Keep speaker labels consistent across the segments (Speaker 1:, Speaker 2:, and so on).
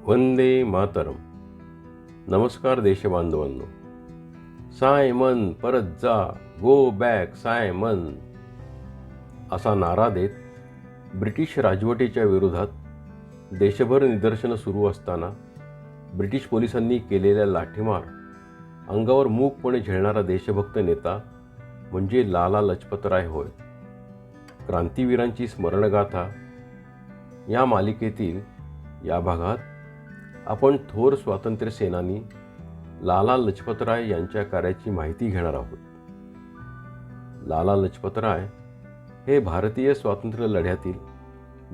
Speaker 1: वंदे मातरम. नमस्कार देशबांधवांनो. सायमन परत जा, गो बॅक सायमन असा नारा देत ब्रिटिश राजवटीच्या विरोधात देशभर निदर्शनं सुरू असताना ब्रिटिश पोलिसांनी केलेल्या लाठीमार अंगावर मूकपणे झेलणारा देशभक्त नेता म्हणजे लाला लजपतराय होय. क्रांतीवीरांची स्मरणगाथा या मालिकेतील या भागात आपण थोर स्वातंत्र्य सेनानी लाला लजपतराय यांच्या कार्याची माहिती घेणार आहोत. लाला लजपतराय हे भारतीय स्वातंत्र्य लढ्यातील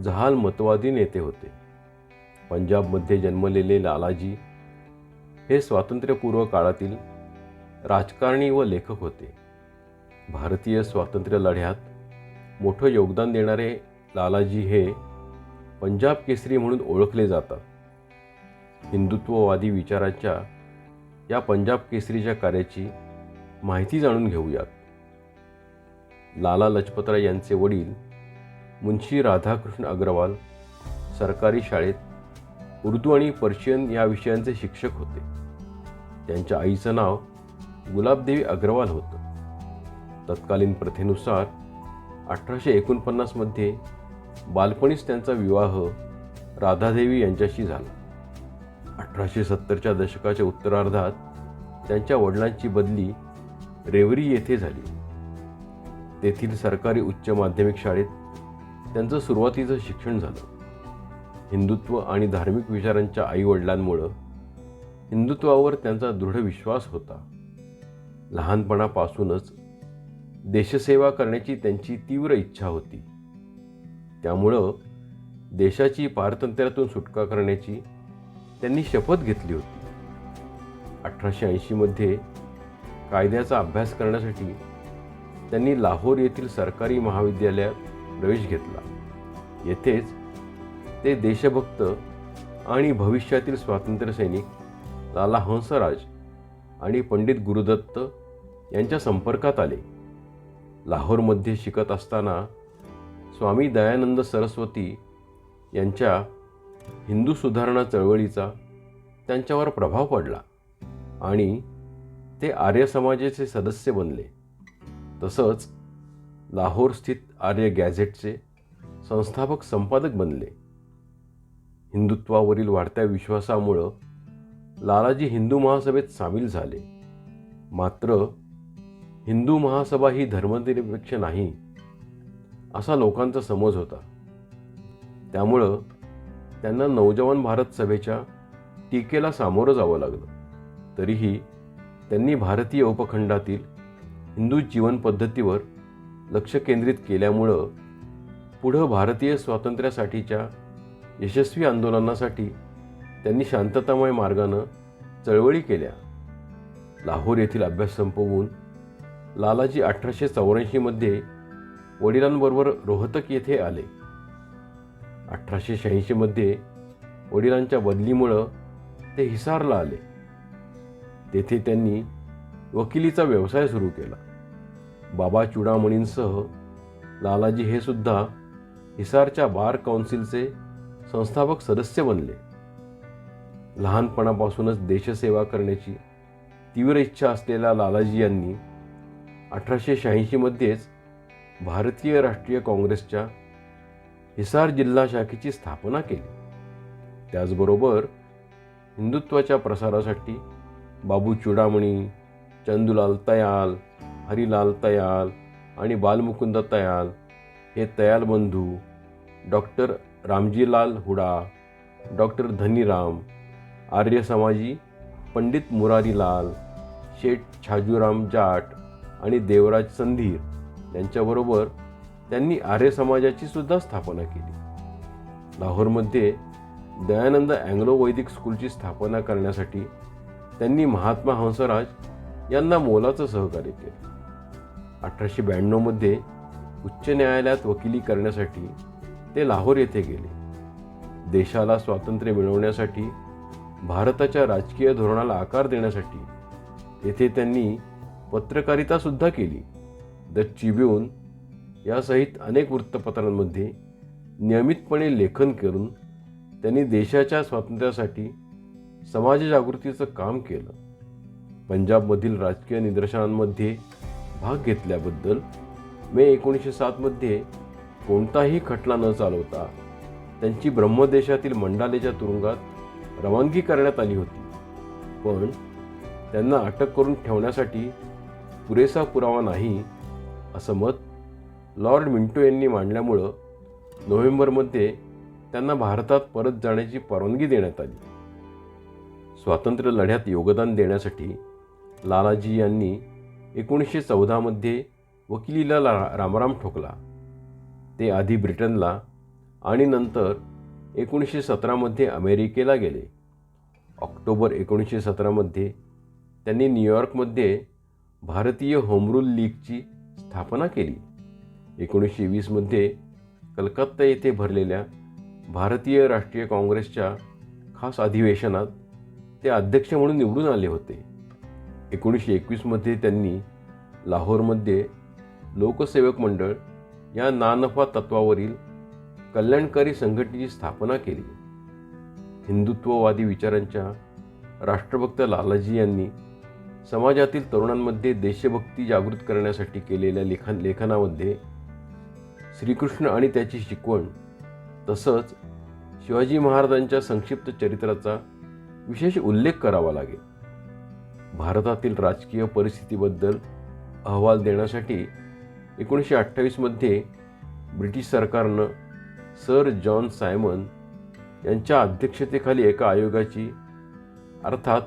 Speaker 1: जहालमतवादी नेते होते. पंजाबमध्ये जन्मलेले लालाजी हे स्वातंत्र्यपूर्व काळातील राजकारणी व लेखक होते. भारतीय स्वातंत्र्य लढ्यात मोठं योगदान देणारे लालाजी हे पंजाब केसरी म्हणून ओळखले जातात. हिंदुत्ववादी विचाराच्या या पंजाब केसरीच्या कार्याची माहिती जाणून घेऊयात. लाला लजपतराय यांचे वडील मुंशी राधाकृष्ण अग्रवाल सरकारी शाळेत उर्दू आणि पर्शियन या विषयांचे शिक्षक होते. त्यांच्या आईचं नाव गुलाबदेवी अग्रवाल होतं. तत्कालीन प्रथेनुसार 1849 बालपणीच त्यांचा विवाह राधादेवी यांच्याशी झाला. 1870च्या दशकाच्या उत्तरार्धात त्यांच्या वडिलांची बदली रेवरी येथे झाली. तेथील सरकारी उच्च माध्यमिक शाळेत त्यांचं सुरुवातीचं शिक्षण झालं. हिंदुत्व आणि धार्मिक विचारांच्या आईवडिलांमुळं हिंदुत्वावर त्यांचा दृढ विश्वास होता. लहानपणापासूनच देशसेवा करण्याची त्यांची तीव्र इच्छा होती. त्यामुळं देशाची पारतंत्र्यातून सुटका करण्याची त्यांनी शपथ घेतली होती. 1880 कायद्याचा अभ्यास करण्यासाठी त्यांनी लाहोर येथील सरकारी महाविद्यालयात प्रवेश घेतला. येथेच ते देशभक्त आणि भविष्यातील स्वातंत्र्य सैनिक लाला हंसराज आणि पंडित गुरुदत्त यांच्या संपर्कात आले. लाहोरमध्ये शिकत असताना स्वामी दयानंद सरस्वती यांच्या हिंदू सुधारणा चळवळीचा त्यांच्यावर प्रभाव पडला आणि ते आर्य समाजाचे सदस्य बनले. तसंच लाहोर स्थित आर्य गॅझेटचे संस्थापक संपादक बनले. हिंदुत्वावरील वाढत्या विश्वासामुळं लालाजी हिंदू महासभेत सामील झाले. मात्र हिंदू महासभा ही धर्मनिरपेक्ष नाही असा लोकांचा समज होता. त्यामुळं त्यांना नवजवान भारत सभेच्या टीकेला सामोरं जावं लागलं. तरीही त्यांनी भारतीय उपखंडातील हिंदू जीवन पद्धतीवर लक्ष केंद्रित केल्यामुळं पुढं भारतीय स्वातंत्र्यासाठीच्या यशस्वी आंदोलनासाठी त्यांनी शांततामय मार्गानं चळवळी केल्या. लाहोर येथील अभ्यास संपवून लालाजी 1884 वडिलांबरोबर रोहतक येथे आले. 1886 वडिलांच्या बदलीमुळं ते हिसारला आले. तेथे त्यांनी वकिलीचा व्यवसाय सुरू केला. बाबा चुडामणींसह लालाजी हे सुद्धा हिसारच्या बार काउन्सिलचे संस्थापक सदस्य बनले. लहानपणापासूनच देशसेवा करण्याची तीव्र इच्छा असलेल्या लालाजी यांनी 1886 भारतीय राष्ट्रीय काँग्रेसच्या हिसार जिल्हा शाखेची स्थापना केली. त्याचबरोबर हिंदुत्वाच्या प्रसारासाठी बाबू चुडामणी, चंदूलाल तयाल, हरिलाल तयाल आणि बालमुकुंद तयाल हे तयाल बंधू, डॉक्टर रामजीलाल हुडा, डॉक्टर धनीराम, आर्य समाजी पंडित मुरारीलाल, शेठ छाजूराम जाट आणि देवराज संधीर यांच्याबरोबर त्यांनी आर्य समाजाची सुद्धा स्थापना केली. लाहोरमध्ये दयानंद अँग्लो वैदिक स्कूलची स्थापना करण्यासाठी त्यांनी महात्मा हंसराज यांना मोलाचं सहकार्य केले. 1892 उच्च न्यायालयात वकिली करण्यासाठी ते लाहोर येथे गेले. देशाला स्वातंत्र्य मिळवण्यासाठी भारताच्या राजकीय धोरणाला आकार देण्यासाठी येथे त्यांनी पत्रकारिता सुद्धा केली. द ट्रिब्यून यासहित अनेक वृत्तपत्रांमध्ये नियमितपणे लेखन करून त्यांनी देशाच्या स्वातंत्र्यासाठी समाजजागृतीचं काम केलं. पंजाबमधील राजकीय निदर्शनांमध्ये भाग घेतल्याबद्दल मे 1907 मध्ये कोणताही खटला न चालवता त्यांची ब्रह्मदेशातील मंडालेच्या तुरुंगात रवानगी करण्यात आली होती. पण त्यांना अटक करून ठेवण्यासाठी पुरेसा पुरावा नाही असं मत लॉर्ड मिंटो यांनी मांडल्यामुळं नोव्हेंबरमध्ये त्यांना भारतात परत जाण्याची परवानगी देण्यात आली. स्वातंत्र्य लढ्यात योगदान देण्यासाठी लालाजी यांनी 1914 मध्ये वकिलीला रामराम ठोकला. ते आधी ब्रिटनला आणि नंतर 1917 मध्ये अमेरिकेला गेले. ऑक्टोबर 1917 मध्ये त्यांनी न्यूयॉर्कमध्ये भारतीय होम रूल लीगची स्थापना केली. 1920 मध्ये कलकत्ता येथे भरलेल्या भारतीय राष्ट्रीय काँग्रेसच्या खास अधिवेशनात ते अध्यक्ष म्हणून निवडून आले होते. 1921 मध्ये त्यांनी लाहोरमध्ये लोकसेवक मंडळ या नानफा तत्वावरील कल्याणकारी संघटनेची स्थापना केली. हिंदुत्ववादी विचारांच्या राष्ट्रभक्त लालाजी यांनी समाजातील तरुणांमध्ये देशभक्ती जागृत करण्यासाठी केलेल्या लेखनामध्ये श्रीकृष्ण आणि त्याची शिकवण तसंच शिवाजी महाराजांच्या संक्षिप्त चरित्राचा विशेष उल्लेख करावा लागेल. भारतातील राजकीय परिस्थितीबद्दल अहवाल देण्यासाठी 1928 मध्ये ब्रिटिश सरकारनं सर जॉन सायमन यांच्या अध्यक्षतेखाली एका आयोगाची अर्थात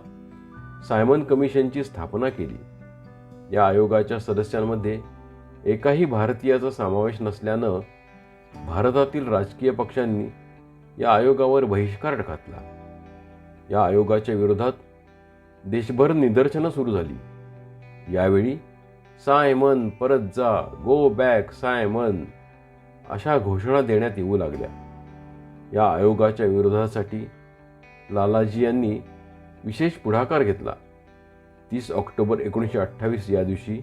Speaker 1: सायमन कमिशनची स्थापना केली. या आयोगाच्या सदस्यांमध्ये एकाही भारतीयाचा समावेश नसल्यानं भारतातील राजकीय पक्षांनी या आयोगावर बहिष्कार घातला. या आयोगाच्या विरोधात देशभर निदर्शनं सुरू झाली. यावेळी सायमन परत जा, गो बॅक सायमन अशा घोषणा देण्यात येऊ लागल्या. या आयोगाच्या विरोधासाठी लालाजी यांनी विशेष पुढाकार घेतला. 30 ऑक्टोबर 1928 या दिवशी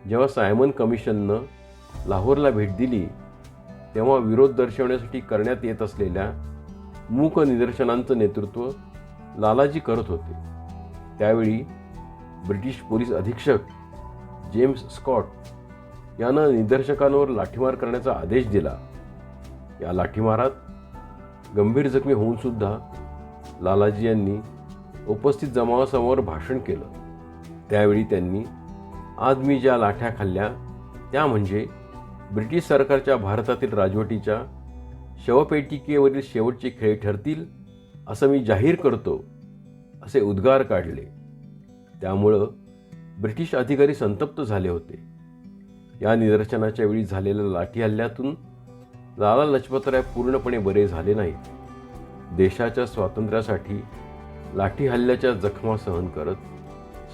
Speaker 1: जेव्हा सायमन कमिशननं लाहोरला भेट दिली तेव्हा विरोध दर्शवण्यासाठी करण्यात येत असलेल्या मूक निदर्शनांचं नेतृत्व लालाजी करत होते. त्यावेळी ब्रिटिश पोलीस अधीक्षक जेम्स स्कॉट यानं निदर्शकांवर लाठीमार करण्याचा आदेश दिला. या लाठीमारात गंभीर जखमी होऊन सुद्धा लालाजी यांनी उपस्थित जमावासमोर भाषण केलं. त्यावेळी त्यांनी आज मी ज्या लाठ्या खाल्ल्या त्या म्हणजे ब्रिटिश सरकारच्या भारतातील राजवटीच्या शवपेटिकेवरील शेवटचे खेळ ठरतील असं मी जाहीर करतो असे उद्गार काढले. त्यामुळं ब्रिटिश अधिकारी संतप्त झाले होते. या निदर्शनाच्या वेळी झालेल्या लाठी हल्ल्यातून लाला लजपतराय पूर्णपणे बरे झाले नाहीत. देशाच्या स्वातंत्र्यासाठी लाठी हल्ल्याच्या जखमा सहन करत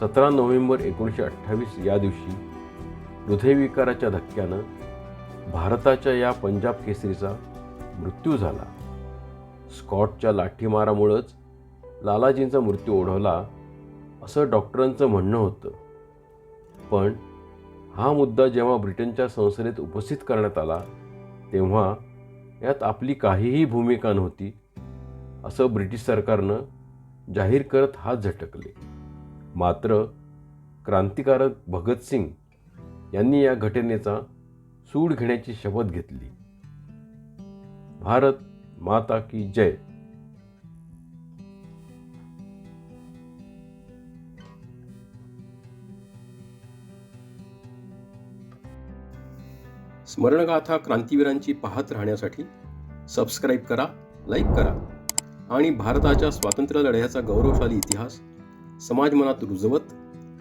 Speaker 1: 17 नोव्हेंबर 1928 या दिवशी हृदयविकाराच्या धक्क्यानं भारताच्या या पंजाब केसरीचा मृत्यू झाला. स्कॉटच्या लाठीमारामुळंच लालाजींचा मृत्यू ओढवला असं डॉक्टरांचं म्हणणं होतं. पण हा मुद्दा जेव्हा ब्रिटनच्या संसदेत उपस्थित करण्यात आला तेव्हा यात आपली काहीही भूमिका नव्हती असं ब्रिटिश सरकारनं जाहीर करत हात झटकले. मात्र क्रांतिकारक भगतसिंग यांनी या घटनेचा सूड घेण्याची शपथ घेतली. भारत माता की जय. स्मरणगाथा क्रांतिवीरांची पाहत राहण्यासाठी सबस्क्राईब करा, लाईक करा आणि भारताच्या स्वातंत्र्य लढ्याचा गौरवशाली इतिहास समाज मनात रुजवत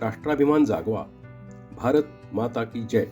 Speaker 1: राष्ट्राभिमान जागवा. भारत माता की जय.